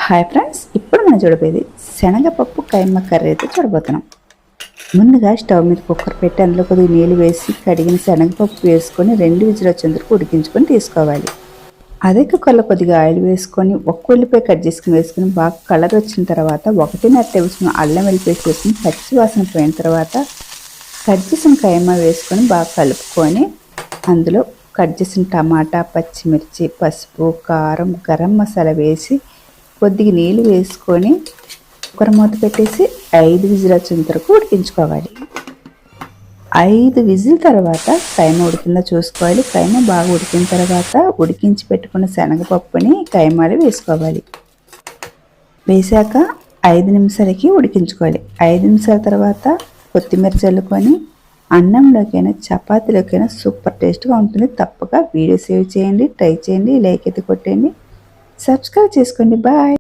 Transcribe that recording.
Hi friends, ఇప్పుడు మనం చూడబోయేది శనగపప్పు కైమా కర్రీ అయితే చూడబోతున్నాం. ముందుగా స్టవ్ మీద కుక్కర్ పెట్టి అందులో కొద్దిగా నీళ్ళు వేసి కడిగిన శనగపప్పు వేసుకొని 2 విజిల్ వచ్చేందుకు ఉడికించుకొని తీసుకోవాలి. అదే కుక్కర్లో కొద్దిగా ఆయిల్ వేసుకొని ఒక్క ఉల్లిపాయ కట్ చేసుకుని వేసుకొని బాగా కలర్ వచ్చిన తర్వాత 1.5 టేబుల్ స్పూన్ అల్లం వెల్లుల్లి పేస్ట్ వేసుకొని పచ్చి వాసన పోయిన తర్వాత కట్ చేసిన కైమా వేసుకొని బాగా కలుపుకొని అందులో కట్ చేసిన టమాటా, పచ్చిమిర్చి, పసుపు, కారం, గరం మసాలా వేసి కొద్దిగా నీళ్ళు వేసుకొని కుక్కర్ మూత పెట్టేసి 5 విజిల్ వచ్చేంత వరకు ఉడికించుకోవాలి. 5 విజిల్ తర్వాత కైమా ఉడికిందా చూసుకోవాలి. కైమా బాగా ఉడికిన తర్వాత ఉడికించి పెట్టుకున్న శనగపప్పుని కైమాలో వేసుకోవాలి. వేసాక 5 నిమిషాలకి ఉడికించుకోవాలి. 5 నిమిషాల తర్వాత కొత్తిమీర చల్లుకొని అన్నంలోకైనా చపాతీలోకైనా సూపర్ టేస్ట్గా ఉంటుంది. తప్పక వీడియో సేవ్ చేయండి, ట్రై చేయండి, లైక్ అయితే కొట్టండి, సబ్స్క్రైబ్ చేసుకోండి. బాయ్.